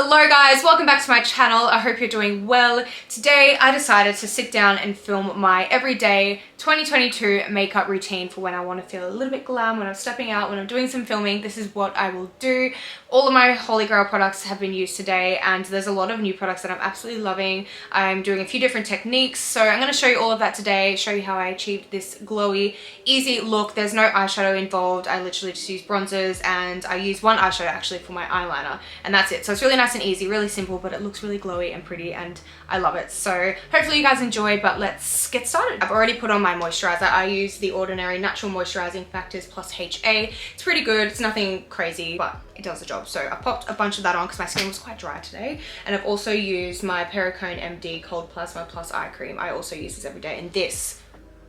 Hello guys, welcome back to my channel. I hope you're doing well. Today I decided to sit down and film my everyday 2022 makeup routine for when I want to feel a little bit glam, when I'm stepping out, when I'm doing some filming. This is what I will do. All of my Holy Grail products have been used today and there's a lot of new products that I'm absolutely loving. I'm doing a few different techniques, so I'm going to show you all of that today, show you how I achieved this glowy, easy look. There's no eyeshadow involved. I literally just use bronzers and I use one eyeshadow actually for my eyeliner, and that's it. So it's really nice and easy, really simple, but it looks really glowy and pretty and I love it. So hopefully you guys enjoy, but let's get started. I've already put on my moisturizer. I use the Ordinary Natural Moisturizing Factors plus HA. It's pretty good. It's nothing crazy, but it does the job. So I popped a bunch of that on because my skin was quite dry today. And I've also used my Perricone MD Cold Plasma Plus Eye Cream. I also use this every day, and this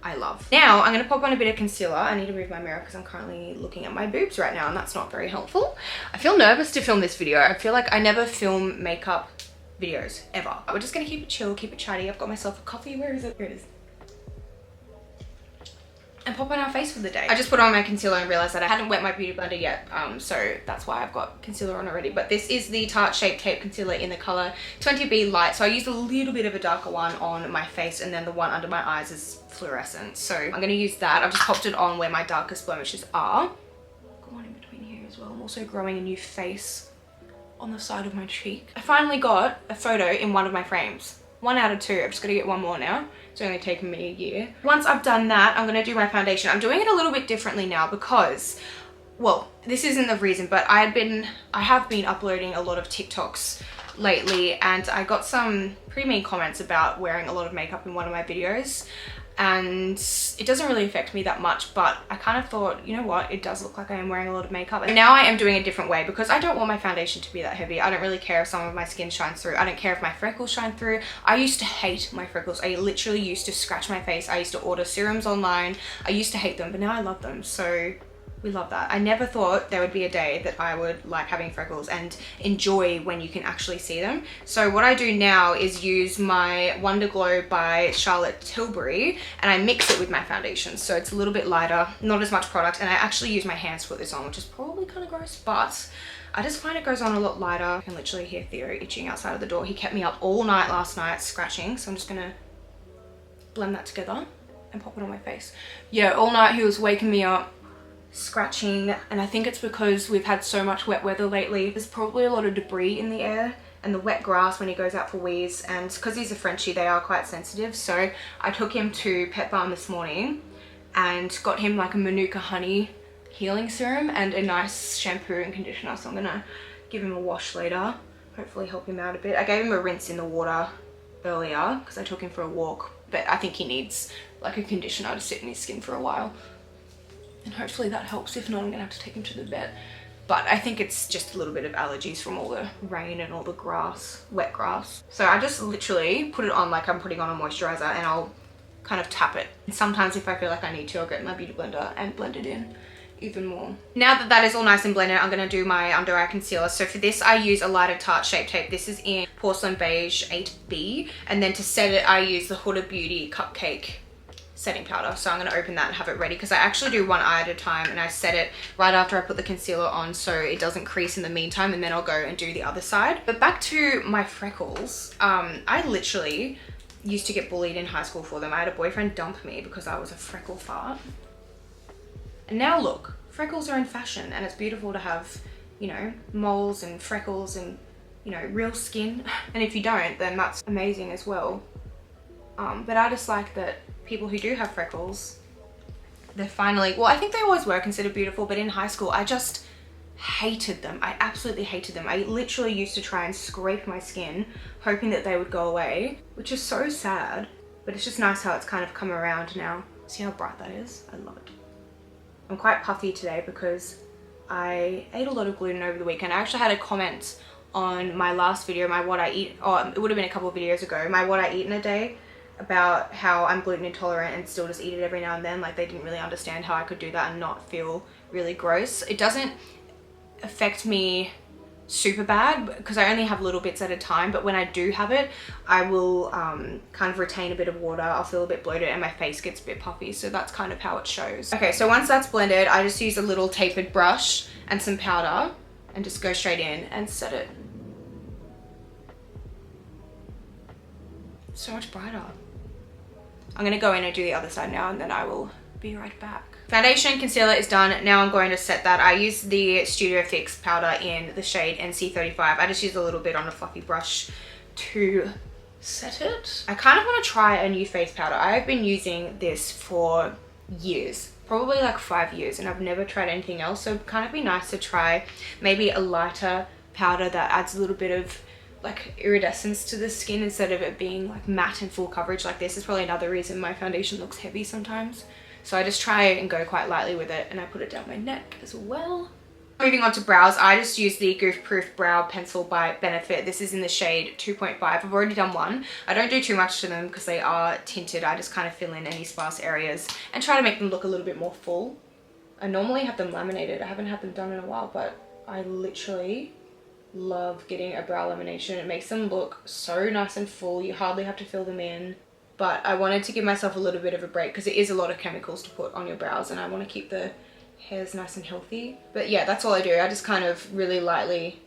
I love. Now I'm going to pop on a bit of concealer. I need to move my mirror because I'm currently looking at my boobs right now and that's not very helpful. I feel nervous to film this video. I feel like I never film makeup videos ever. We're just going to keep it chill, keep it chatty. I've got myself a coffee. Where is it? Here it is. And pop on our face for the day. I just put on my concealer and realized that I hadn't wet my beauty blender yet, so that's why I've got concealer on already. But this is the Tarte Shape Tape Concealer in the color 20B Light. So I used a little bit of a darker one on my face, and then the one under my eyes is fluorescent. So I'm going to use that. I've just popped it on where my darkest blemishes are. Got one in between here as well. I'm also growing a new face on the side of my cheek. I finally got a photo in one of my frames. 1 out of 2. I've just got to get one more now. It's only taken me a year. Once I've done that, I'm going to do my foundation. I'm doing it a little bit differently now because, well, this isn't the reason, but I have been uploading a lot of TikToks lately, and I got some pretty mean comments about wearing a lot of makeup in one of my videos. And it doesn't really affect me that much, but I kind of thought, you know what, it does look like I am wearing a lot of makeup. And now I am doing a different way because I don't want my foundation to be that heavy. I don't really care if some of my skin shines through. I don't care if my freckles shine through. I used to hate my freckles. I literally used to scratch my face. I used to order serums online. I used to hate them, but now I love them. So we love that. I never thought there would be a day that I would like having freckles and enjoy when you can actually see them. So what I do now is use my Wonder Glow by Charlotte Tilbury and I mix it with my foundation. So it's a little bit lighter, not as much product, and I actually use my hands to put this on, which is probably kind of gross, but I just find it goes on a lot lighter. I can literally hear Theo itching outside of the door. He kept me up all night last night scratching, so I'm just gonna blend that together and pop it on my face. Yeah, all night he was waking me up scratching, and I think it's because we've had so much wet weather lately. There's probably a lot of debris in the air and the wet grass when he goes out for wheeze, and because he's a Frenchie they are quite sensitive. So I took him to Pet Balm this morning and got him like a Manuka honey healing serum and a nice shampoo and conditioner, so I'm gonna give him a wash later, hopefully help him out a bit. I gave him a rinse in the water earlier because I took him for a walk, but I think he needs like a conditioner to sit in his skin for a while. And hopefully that helps. If not, I'm gonna have to take him to the vet. But I think it's just a little bit of allergies from all the rain and all the grass, wet grass. So I just literally put it on like I'm putting on a moisturizer, and I'll kind of tap it. And sometimes if I feel like I need to, I'll get my beauty blender and blend it in even more. Now that that is all nice and blended, I'm gonna do my under eye concealer. So for this I use a lighter Tarte Shape Tape. This is in Porcelain Beige 8B. And then to set it I use the Huda Beauty Cupcake setting powder. So I'm going to open that and have it ready because I actually do one eye at a time, and I set it right after I put the concealer on so it doesn't crease in the meantime, and then I'll go and do the other side. But back to my freckles. I literally used to get bullied in high school for them. I had a boyfriend dump me because I was a freckle fart. And now look, freckles are in fashion and it's beautiful to have, you know, moles and freckles and, you know, real skin. And if you don't, then that's amazing as well. But I just like that people who do have freckles, they're finally, well, I think they always were considered beautiful, but in high school I just hated them. I absolutely hated them. I literally used to try and scrape my skin hoping that they would go away, which is so sad, but it's just nice how it's kind of come around now. See how bright that is? I love it. I'm quite puffy today because I ate a lot of gluten over the weekend. I actually had a comment on my last video, my what I eat, or it would have been a couple of videos ago, my what I eat in a day, about how I'm gluten intolerant and still just eat it every now and then. Like, they didn't really understand how I could do that and not feel really gross. It doesn't affect me super bad because I only have little bits at a time, but when I do have it I will kind of retain a bit of water. I'll feel a bit bloated and my face gets a bit puffy, so that's kind of how it shows. Okay, so once that's blended I just use a little tapered brush and some powder and just go straight in and set it so much brighter. I'm gonna go in and do the other side now, and then I will be right back. Foundation, concealer is done. Now I'm going to set that. I use the Studio Fix powder in the shade NC35. I just use a little bit on a fluffy brush to set it. I kind of want to try a new face powder. I've been using this for years, probably like 5 years, and I've never tried anything else. So it'd kind of be nice to try maybe a lighter powder that adds a little bit of like iridescence to the skin instead of it being like matte and full coverage like this. Is probably another reason my foundation looks heavy sometimes. So I just try and go quite lightly with it, and I put it down my neck as well. Moving on to brows, I just use the Goof Proof Brow Pencil by Benefit. This is in the shade 2.5. I've already done one. I don't do too much to them because they are tinted. I just kind of fill in any sparse areas and try to make them look a little bit more full. I normally have them laminated. I haven't had them done in a while, but I literally love getting a brow lamination. It makes them look so nice and full. You hardly have to fill them in. But I wanted to give myself a little bit of a break because it is a lot of chemicals to put on your brows, and I want to keep the hairs nice and healthy. But yeah, that's all I do. I just kind of really lightly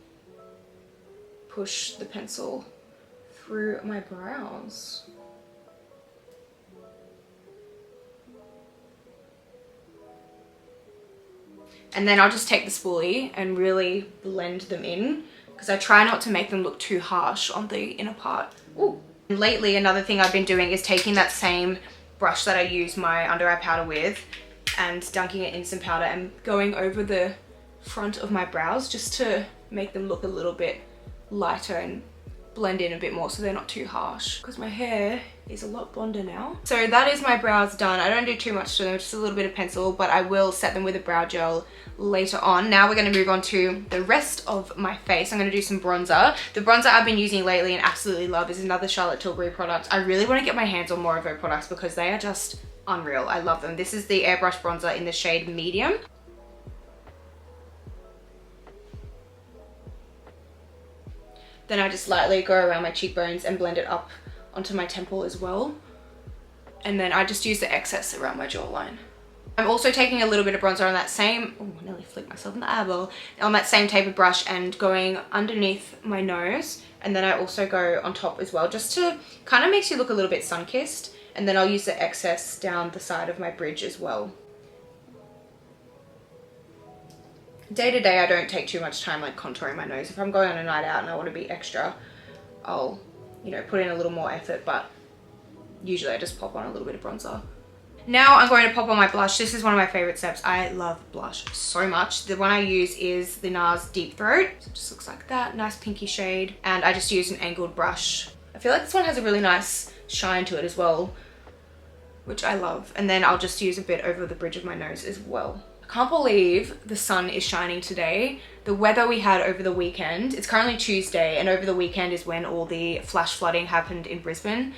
push the pencil through my brows. And then I'll just take the spoolie and really blend them in because I try not to make them look too harsh on the inner part. Ooh. And lately, another thing I've been doing is taking that same brush that I use my under eye powder with and dunking it in some powder and going over the front of my brows just to make them look a little bit lighter and blend in a bit more so they're not too harsh, because my hair is a lot blonder now. So that is my brows done. I don't do too much to them, just a little bit of pencil, but I will set them with a brow gel later on. Now we're going to move on to the rest of my face. I'm going to do some bronzer. The bronzer I've been using lately and absolutely love is another Charlotte Tilbury product. I really want to get my hands on more of her products because they are just unreal. I love them. This is the airbrush bronzer in the shade medium. Then I just lightly go around my cheekbones and blend it up onto my temple as well. And then I just use the excess around my jawline. I'm also taking a little bit of bronzer on that same, oh, I nearly flicked myself in the eyeball, on that same tapered brush and going underneath my nose. And then I also go on top as well, just to kind of makes you look a little bit sun-kissed. And then I'll use the excess down the side of my bridge as well. Day to day, I don't take too much time like contouring my nose. If I'm going on a night out and I want to be extra, I'll, you know, put in a little more effort, but usually I just pop on a little bit of bronzer. Now I'm going to pop on my blush. This is one of my favorite steps. I love blush so much. The one I use is the Nars Deep Throat. So it just looks like that, nice pinky shade. And I just use an angled brush. I feel like this one has a really nice shine to it as well, which I love. And then I'll just use a bit over the bridge of my nose as well. I can't believe the sun is shining today. The weather we had over the weekend, it's currently Tuesday, and over the weekend is when all the flash flooding happened in Brisbane.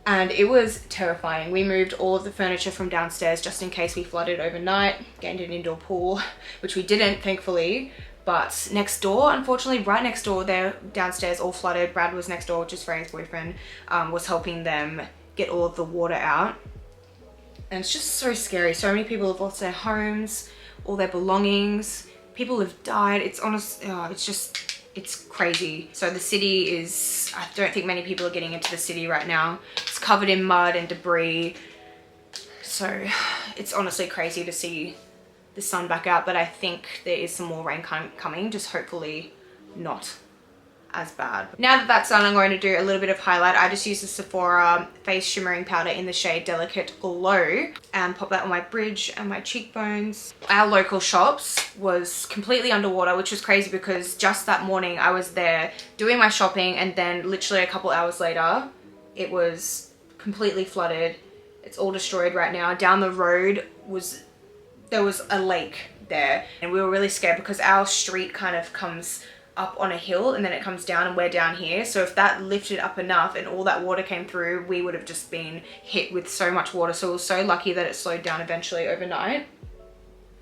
And it was terrifying. We moved all of the furniture from downstairs just in case we flooded overnight, gained an indoor pool, which we didn't, thankfully. But next door, unfortunately, right next door, they're downstairs all flooded. Brad was next door, which is Freya's boyfriend, was helping them get all of the water out. And it's just so scary. So many people have lost their homes, all their belongings. People have died. It's honest, it's crazy. So the city is, I don't think many people are getting into the city right now. It's covered in mud and debris. So it's honestly crazy to see the sun back out, but I think there is some more rain coming, just hopefully not as bad. Now that that's done, I'm going to do a little bit of highlight. I just used the Sephora face shimmering powder in the shade Delicate Glow and pop that on my bridge and my cheekbones. Our local shops was completely underwater, which was crazy because just that morning I was there doing my shopping, and then literally a couple hours later it was completely flooded. It's all destroyed right now. Down the road there was a lake there, and we were really scared because our street kind of comes up on a hill and then it comes down, and we're down here. So if that lifted up enough and all that water came through, we would have just been hit with so much water. So we were so lucky that it slowed down eventually overnight.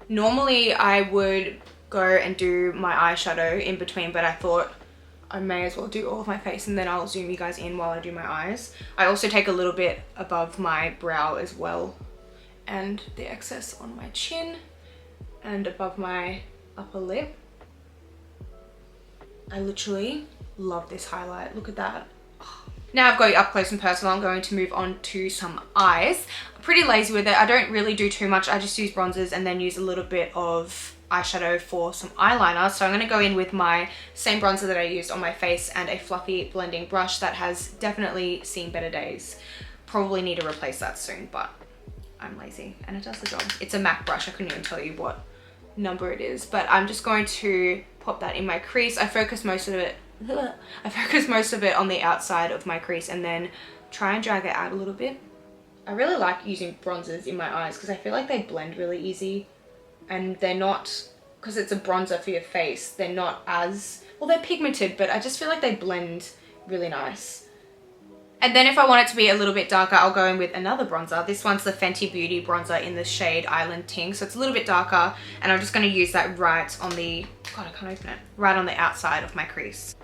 Normally I would go and do my eyeshadow in between, but I thought I may as well do all of my face and then I'll zoom you guys in while I do my eyes. I also take a little bit above my brow as well, and the excess on my chin and above my upper lip. I literally love this highlight. Look at that. Oh, Now I've got you up close and personal, I'm going to move on to some eyes. I'm pretty lazy with it. I don't really do too much. I just use bronzers and then use a little bit of eyeshadow for some eyeliner. So I'm going to go in with my same bronzer that I used on my face and a fluffy blending brush that has definitely seen better days. Probably need to replace that soon, but I'm lazy and it does the job. It's a MAC brush. I couldn't even tell you what number it is, but I'm just going to pop that in my crease. I focus most of it on the outside of my crease and then try and drag it out a little bit. I really like using bronzers in my eyes because I feel like they blend really easy, and they're not, because it's a bronzer for your face, they're not as, well, they're pigmented, but I just feel like they blend really nice. And then if I want it to be a little bit darker, I'll go in with another bronzer. This one's the Fenty Beauty bronzer in the shade Island Ting. So it's a little bit darker, and I'm just going to use that right on the, God, I can't open it, right on the outside of my crease.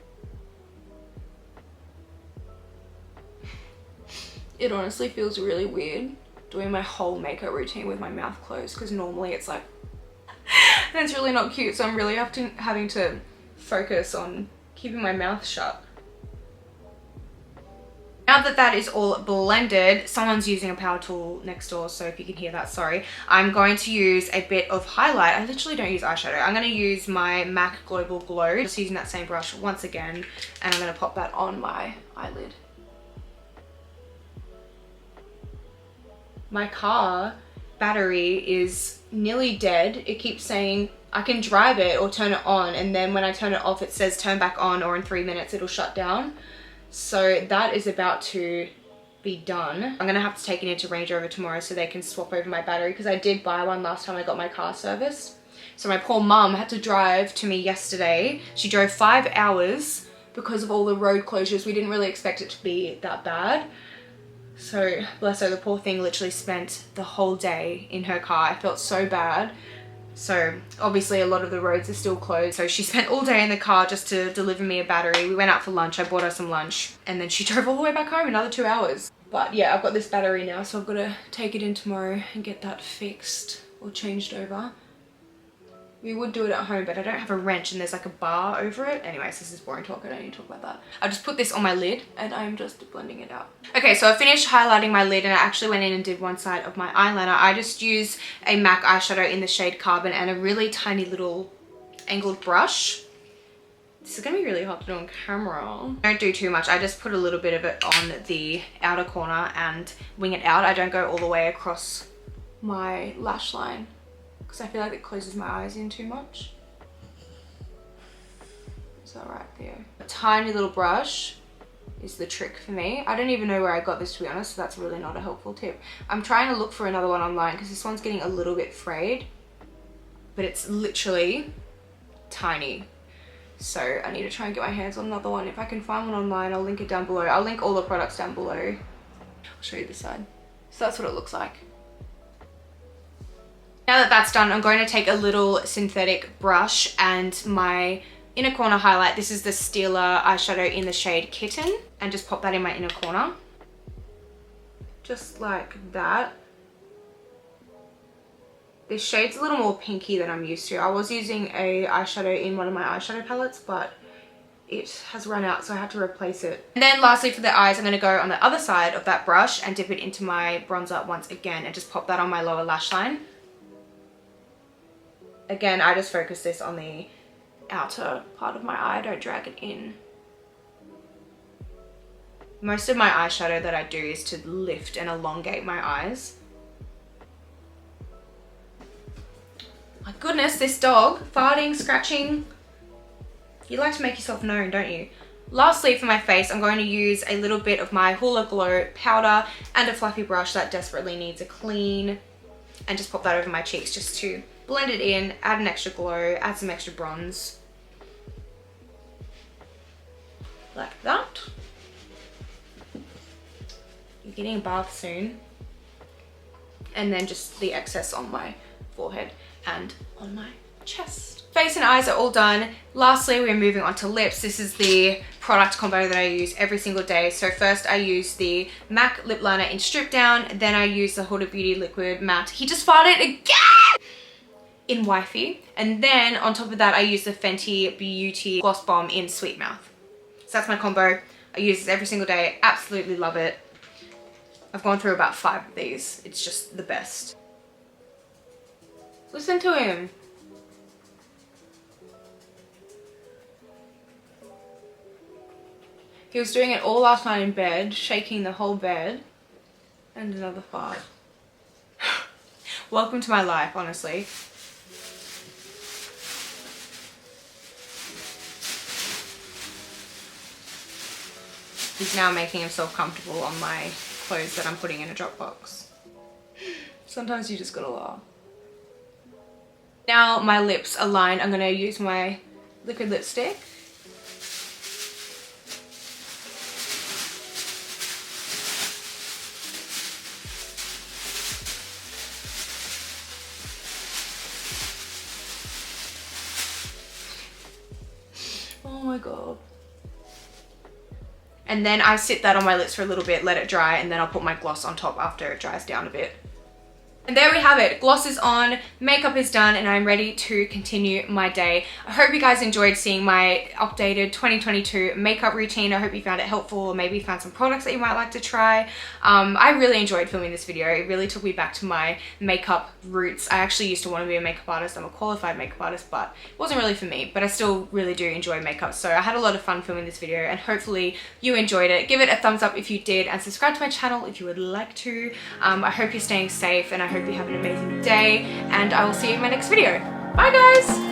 It honestly feels really weird doing my whole makeup routine with my mouth closed, because normally it's like, and it's really not cute. So I'm really having to focus on keeping my mouth shut. Now that that is all blended, someone's using a power tool next door, so if you can hear that, sorry. I'm going to use a bit of highlight. I literally don't use eyeshadow. I'm going to use my MAC Global Glow, just using that same brush once again, and I'm going to pop that on my eyelid. My car battery is nearly dead. It keeps saying I can drive it or turn it on, and then when I turn it off, it says turn back on, or in 3 minutes it'll shut down. So that is about to be done. I'm gonna have to take it into Range Rover tomorrow so they can swap over my battery, because I did buy one last time I got my car serviced. So my poor mum had to drive to me yesterday. She drove 5 hours because of all the road closures. We didn't really expect it to be that bad. So bless her, the poor thing literally spent the whole day in her car. I felt so bad. So obviously a lot of the roads are still closed. So she spent all day in the car just to deliver me a battery. We went out for lunch, I bought her some lunch, and then she drove all the way back home, another 2 hours. But yeah, I've got this battery now, so I've got to take it in tomorrow and get that fixed or changed over. We would do it at home, but I don't have a wrench and there's like a bar over it. Anyways, this is boring talk, I don't need to talk about that. I just put this on my lid and I'm just blending it out. Okay, so I finished highlighting my lid and I actually went in and did one side of my eyeliner. I just used a MAC eyeshadow in the shade Carbon and a really tiny little angled brush. This is gonna be really hard to do on camera. Don't do too much. I just put a little bit of it on the outer corner and wing it out. I don't go all the way across my lash line, because I feel like it closes my eyes in too much. Is that right there? A tiny little brush is the trick for me. I don't even know where I got this, to be honest, so that's really not a helpful tip. I'm trying to look for another one online because this one's getting a little bit frayed, but it's literally tiny. So I need to try and get my hands on another one. If I can find one online, I'll link it down below. I'll link all the products down below. I'll show you this side. So that's what it looks like. Now that that's done, I'm going to take a little synthetic brush and my inner corner highlight. This is the Stilla eyeshadow in the shade Kitten, and just pop that in my inner corner. Just like that. This shade's a little more pinky than I'm used to. I was using a eyeshadow in one of my eyeshadow palettes, but it has run out, so I had to replace it. And then lastly for the eyes, I'm going to go on the other side of that brush and dip it into my bronzer once again and just pop that on my lower lash line. Again, I just focus this on the outer part of my eye, don't drag it in. Most of my eyeshadow that I do is to lift and elongate my eyes. My goodness, this dog, farting, scratching. You like to make yourself known, don't you? Lastly, for my face, I'm going to use a little bit of my Hula Glow powder and a fluffy brush that desperately needs a clean, and just pop that over my cheeks just to blend it in, add an extra glow, add some extra bronze. Like that. You're getting a bath soon. And then just the excess on my forehead and on my chest. Face and eyes are all done. Lastly, we're moving on to lips. This is the product combo that I use every single day. So first I use the MAC lip liner in Strip Down, then I use the Huda Beauty Liquid Matte. He just farted again! In Wifey. And then on top of that, I use the Fenty Beauty Gloss Bomb in Sweet Mouth. So that's my combo. I use this every single day, absolutely love it. I've gone through about 5 of these. It's just the best. Listen to him. He was doing it all last night in bed, shaking the whole bed. And another 5. Welcome to my life, honestly. He's now making himself comfortable on my clothes that I'm putting in a Dropbox. Sometimes you just gotta laugh. Now my lips are lined. I'm gonna use my liquid lipstick. Oh my god. And then I sit that on my lips for a little bit, let it dry, and then I'll put my gloss on top after it dries down a bit. And there we have it. Gloss is on, makeup is done, and I'm ready to continue my day. I hope you guys enjoyed seeing my updated 2022 makeup routine. I hope you found it helpful, or maybe found some products that you might like to try. I really enjoyed filming this video. It really took me back to my makeup roots. I actually used to want to be a makeup artist. I'm a qualified makeup artist, but it wasn't really for me. But I still really do enjoy makeup. So I had a lot of fun filming this video, and hopefully you enjoyed it. Give it a thumbs up if you did, and subscribe to my channel if you would like to. I hope you're staying safe, and I hope you have an amazing day, and I will see you in my next video. Bye guys!